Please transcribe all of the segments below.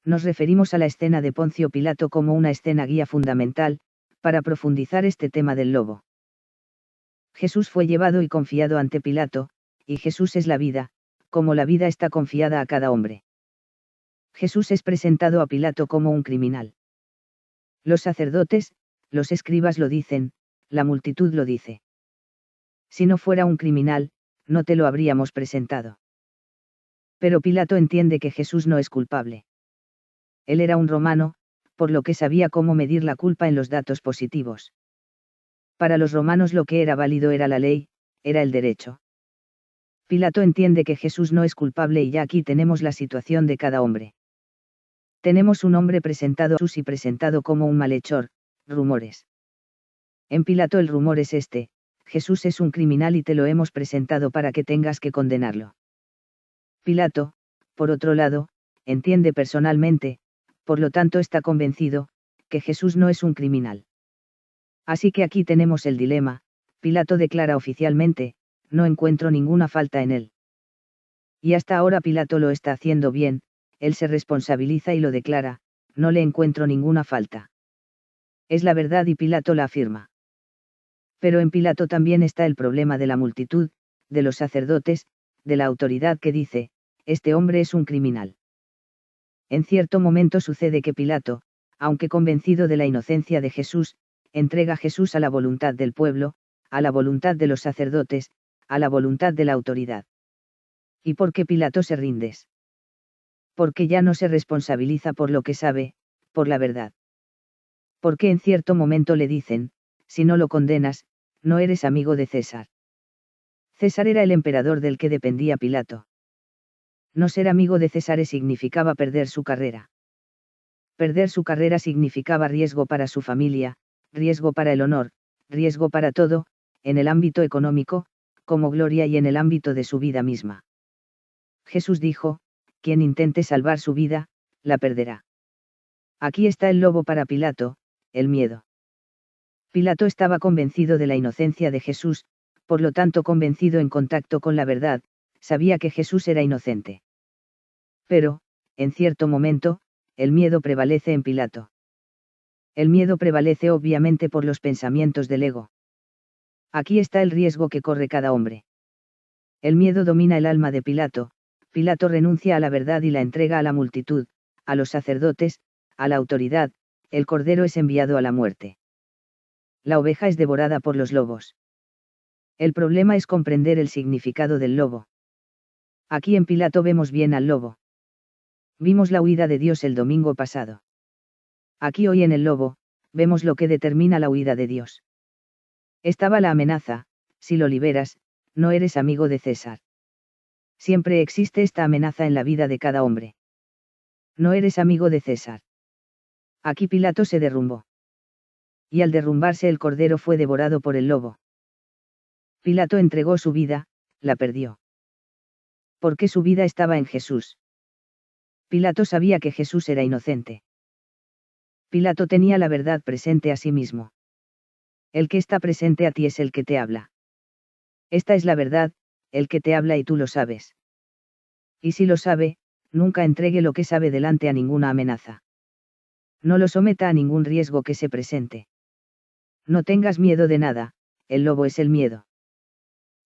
Nos referimos a la escena de Poncio Pilato como una escena guía fundamental, para profundizar este tema del lobo. Jesús fue llevado y confiado ante Pilato, y Jesús es la vida, como la vida está confiada a cada hombre. Jesús es presentado a Pilato como un criminal. Los sacerdotes, los escribas lo dicen, la multitud lo dice. Si no fuera un criminal, no te lo habríamos presentado. Pero Pilato entiende que Jesús no es culpable. Él era un romano, por lo que sabía cómo medir la culpa en los datos positivos. Para los romanos lo que era válido era la ley, era el derecho. Pilato entiende que Jesús no es culpable y ya aquí tenemos la situación de cada hombre. Tenemos un hombre presentado a Jesús y presentado como un malhechor, rumores. En Pilato el rumor es este: Jesús es un criminal y te lo hemos presentado para que tengas que condenarlo. Pilato, por otro lado, entiende personalmente, por lo tanto está convencido, que Jesús no es un criminal. Así que aquí tenemos el dilema. Pilato declara oficialmente: no encuentro ninguna falta en él. Y hasta ahora Pilato lo está haciendo bien, él se responsabiliza y lo declara: no le encuentro ninguna falta. Es la verdad y Pilato la afirma. Pero en Pilato también está el problema de la multitud, de los sacerdotes, de la autoridad que dice: este hombre es un criminal. En cierto momento sucede que Pilato, aunque convencido de la inocencia de Jesús, entrega a Jesús a la voluntad del pueblo, a la voluntad de los sacerdotes, a la voluntad de la autoridad. ¿Y por qué Pilato se rinde? Porque ya no se responsabiliza por lo que sabe, por la verdad. Porque en cierto momento le dicen: si no lo condenas, no eres amigo de César. César era el emperador del que dependía Pilato. No ser amigo de César significaba perder su carrera. Perder su carrera significaba riesgo para su familia, riesgo para el honor, riesgo para todo, en el ámbito económico, como gloria y en el ámbito de su vida misma. Jesús dijo: quien intente salvar su vida, la perderá. Aquí está el lobo para Pilato, el miedo. Pilato estaba convencido de la inocencia de Jesús, por lo tanto convencido en contacto con la verdad, sabía que Jesús era inocente. Pero, en cierto momento, el miedo prevalece en Pilato. El miedo prevalece obviamente por los pensamientos del ego. Aquí está el riesgo que corre cada hombre. El miedo domina el alma de Pilato. Pilato renuncia a la verdad y la entrega a la multitud, a los sacerdotes, a la autoridad. El cordero es enviado a la muerte. La oveja es devorada por los lobos. El problema es comprender el significado del lobo. Aquí en Pilato vemos bien al lobo. Vimos la huida de Dios el domingo pasado. Aquí hoy en el lobo, vemos lo que determina la huida de Dios. Estaba la amenaza: si lo liberas, no eres amigo de César. Siempre existe esta amenaza en la vida de cada hombre. No eres amigo de César. Aquí Pilato se derrumbó. Y al derrumbarse el cordero fue devorado por el lobo. Pilato entregó su vida, la perdió. Porque su vida estaba en Jesús. Pilato sabía que Jesús era inocente. Pilato tenía la verdad presente a sí mismo. El que está presente a ti es el que te habla. Esta es la verdad, el que te habla y tú lo sabes. Y si lo sabe, nunca entregue lo que sabe delante a ninguna amenaza. No lo someta a ningún riesgo que se presente. No tengas miedo de nada, el lobo es el miedo.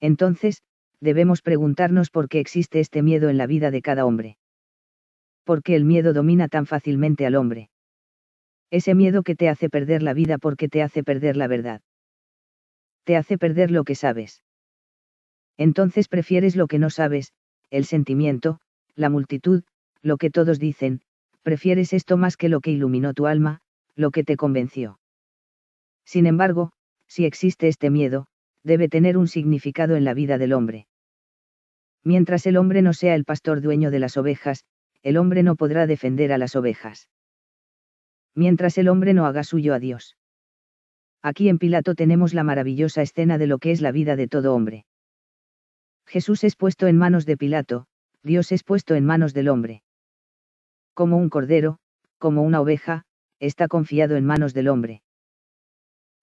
Entonces, debemos preguntarnos por qué existe este miedo en la vida de cada hombre. ¿Por qué el miedo domina tan fácilmente al hombre? Ese miedo que te hace perder la vida porque te hace perder la verdad. Te hace perder lo que sabes. Entonces prefieres lo que no sabes, el sentimiento, la multitud, lo que todos dicen, prefieres esto más que lo que iluminó tu alma, lo que te convenció. Sin embargo, si existe este miedo, debe tener un significado en la vida del hombre. Mientras el hombre no sea el pastor dueño de las ovejas, el hombre no podrá defender a las ovejas. Mientras el hombre no haga suyo a Dios. Aquí en Pilato tenemos la maravillosa escena de lo que es la vida de todo hombre. Jesús es puesto en manos de Pilato, Dios es puesto en manos del hombre. Como un cordero, como una oveja, está confiado en manos del hombre.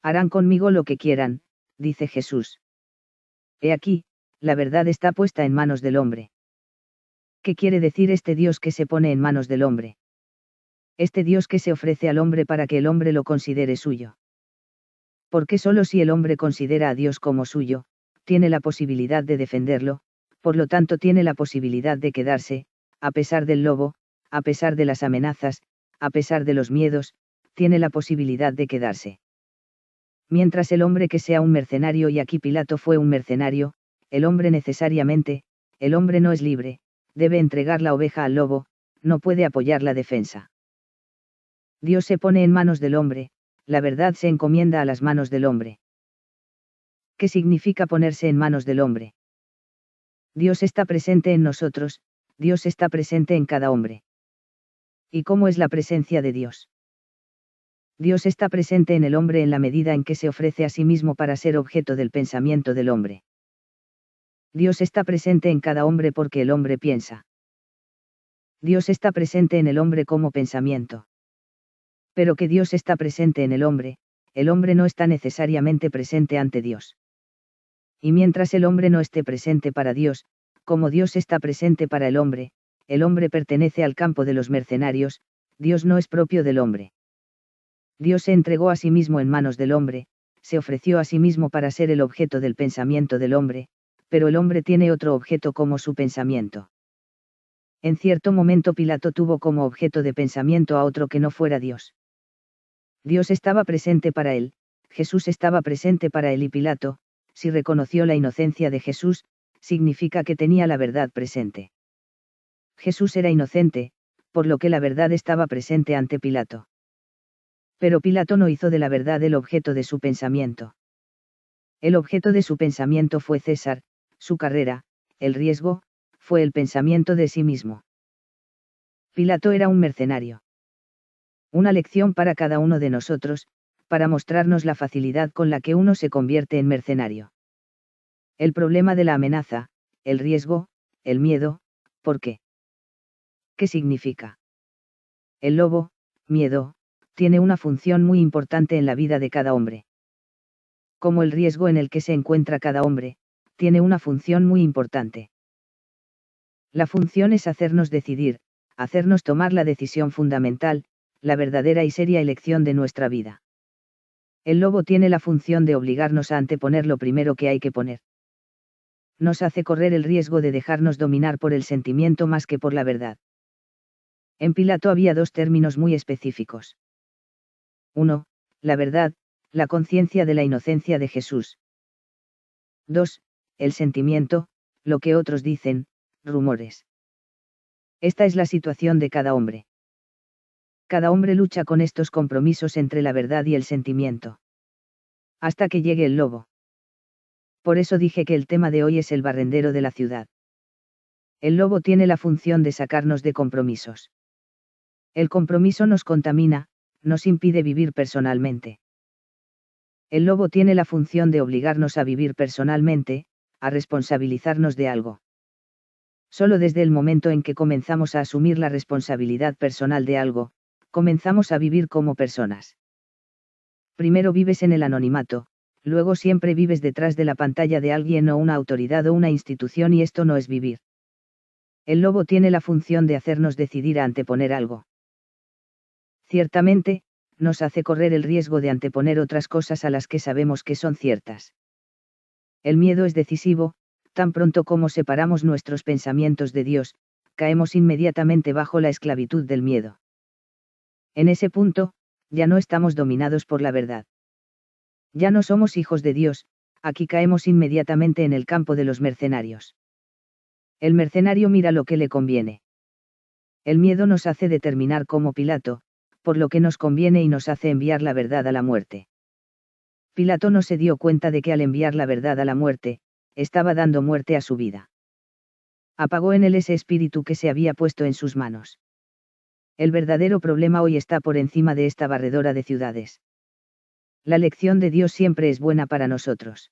Harán conmigo lo que quieran, dice Jesús. He aquí, la verdad está puesta en manos del hombre. ¿Qué quiere decir este Dios que se pone en manos del hombre? Este Dios que se ofrece al hombre para que el hombre lo considere suyo. Porque solo si el hombre considera a Dios como suyo, tiene la posibilidad de defenderlo, por lo tanto tiene la posibilidad de quedarse, a pesar del lobo, a pesar de las amenazas, a pesar de los miedos, tiene la posibilidad de quedarse. Mientras el hombre que sea un mercenario, y aquí Pilato fue un mercenario, el hombre necesariamente, el hombre no es libre, debe entregar la oveja al lobo, no puede apoyar la defensa. Dios se pone en manos del hombre, la verdad se encomienda a las manos del hombre. ¿Qué significa ponerse en manos del hombre? Dios está presente en nosotros, Dios está presente en cada hombre. ¿Y cómo es la presencia de Dios? Dios está presente en el hombre en la medida en que se ofrece a sí mismo para ser objeto del pensamiento del hombre. Dios está presente en cada hombre porque el hombre piensa. Dios está presente en el hombre como pensamiento. Pero que Dios está presente en el hombre no está necesariamente presente ante Dios. Y mientras el hombre no esté presente para Dios, como Dios está presente para el hombre pertenece al campo de los mercenarios, Dios no es propio del hombre. Dios se entregó a sí mismo en manos del hombre, se ofreció a sí mismo para ser el objeto del pensamiento del hombre, pero el hombre tiene otro objeto como su pensamiento. En cierto momento Pilato tuvo como objeto de pensamiento a otro que no fuera Dios. Dios estaba presente para él, Jesús estaba presente para él y Pilato, si reconoció la inocencia de Jesús, significa que tenía la verdad presente. Jesús era inocente, por lo que la verdad estaba presente ante Pilato. Pero Pilato no hizo de la verdad el objeto de su pensamiento. El objeto de su pensamiento fue César, su carrera, el riesgo, fue el pensamiento de sí mismo. Pilato era un mercenario. Una lección para cada uno de nosotros, para mostrarnos la facilidad con la que uno se convierte en mercenario. El problema de la amenaza, el riesgo, el miedo, ¿por qué? ¿Qué significa? El lobo, miedo, tiene una función muy importante en la vida de cada hombre. Como el riesgo en el que se encuentra cada hombre, tiene una función muy importante. La función es hacernos decidir, hacernos tomar la decisión fundamental, la verdadera y seria elección de nuestra vida. El lobo tiene la función de obligarnos a anteponer lo primero que hay que poner. Nos hace correr el riesgo de dejarnos dominar por el sentimiento más que por la verdad. En Pilato había dos términos muy específicos. 1. La verdad, la conciencia de la inocencia de Jesús. 2. El sentimiento, lo que otros dicen, rumores. Esta es la situación de cada hombre. Cada hombre lucha con estos compromisos entre la verdad y el sentimiento. Hasta que llegue el lobo. Por eso dije que el tema de hoy es el barrendero de la ciudad. El lobo tiene la función de sacarnos de compromisos. El compromiso nos contamina, nos impide vivir personalmente. El lobo tiene la función de obligarnos a vivir personalmente, a responsabilizarnos de algo. Solo desde el momento en que comenzamos a asumir la responsabilidad personal de algo, comenzamos a vivir como personas. Primero vives en el anonimato, luego siempre vives detrás de la pantalla de alguien o una autoridad o una institución y esto no es vivir. El lobo tiene la función de hacernos decidir a anteponer algo. Ciertamente, nos hace correr el riesgo de anteponer otras cosas a las que sabemos que son ciertas. El miedo es decisivo, tan pronto como separamos nuestros pensamientos de Dios, caemos inmediatamente bajo la esclavitud del miedo. En ese punto, ya no estamos dominados por la verdad. Ya no somos hijos de Dios, aquí caemos inmediatamente en el campo de los mercenarios. El mercenario mira lo que le conviene. El miedo nos hace determinar como Pilato, por lo que nos conviene y nos hace enviar la verdad a la muerte. Pilato no se dio cuenta de que al enviar la verdad a la muerte, estaba dando muerte a su vida. Apagó en él ese espíritu que se había puesto en sus manos. El verdadero problema hoy está por encima de esta barredora de ciudades. La lección de Dios siempre es buena para nosotros.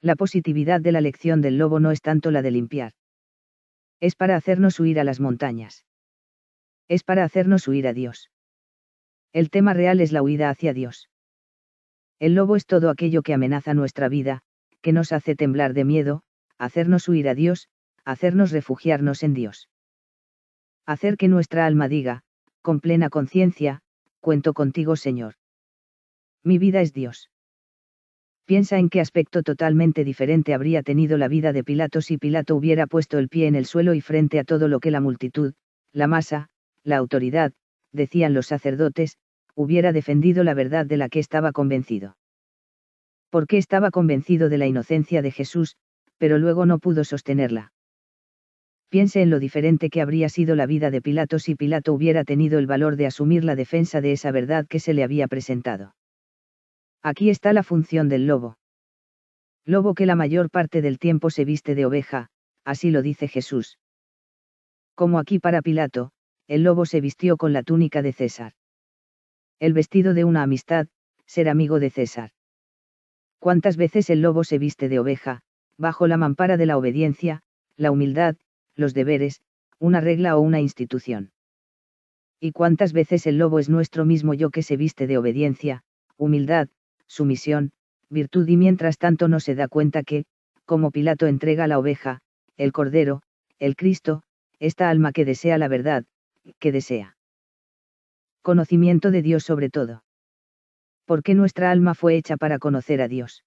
La positividad de la lección del lobo no es tanto la de limpiar. Es para hacernos huir a las montañas. Es para hacernos huir a Dios. El tema real es la huida hacia Dios. El lobo es todo aquello que amenaza nuestra vida, que nos hace temblar de miedo, hacernos huir a Dios, hacernos refugiarnos en Dios. Hacer que nuestra alma diga, Con plena conciencia, cuento contigo, Señor. Mi vida es Dios. Piensa en qué aspecto totalmente diferente habría tenido la vida de Pilato si Pilato hubiera puesto el pie en el suelo y frente a todo lo que la multitud, la masa, la autoridad, decían los sacerdotes, hubiera defendido la verdad de la que estaba convencido. Porque estaba convencido de la inocencia de Jesús, pero luego no pudo sostenerla. Piense en lo diferente que habría sido la vida de Pilato si Pilato hubiera tenido el valor de asumir la defensa de esa verdad que se le había presentado. Aquí está la función del lobo. Lobo que la mayor parte del tiempo se viste de oveja, así lo dice Jesús. Como aquí para Pilato, el lobo se vistió con la túnica de César. El vestido de una amistad, ser amigo de César. ¿Cuántas veces el lobo se viste de oveja, bajo la mampara de la obediencia, la humildad, los deberes, una regla o una institución? ¿Y cuántas veces el lobo es nuestro mismo yo que se viste de obediencia, humildad, sumisión, virtud y mientras tanto no se da cuenta que, como Pilato entrega la oveja, el cordero, el Cristo, esta alma que desea la verdad, que desea conocimiento de Dios sobre todo? Porque nuestra alma fue hecha para conocer a Dios.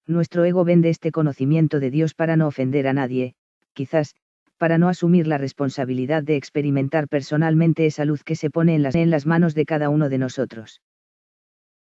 Nuestro ego vende este conocimiento de Dios para no ofender a nadie, quizás, para no asumir la responsabilidad de experimentar personalmente esa luz que se pone en las manos de cada uno de nosotros.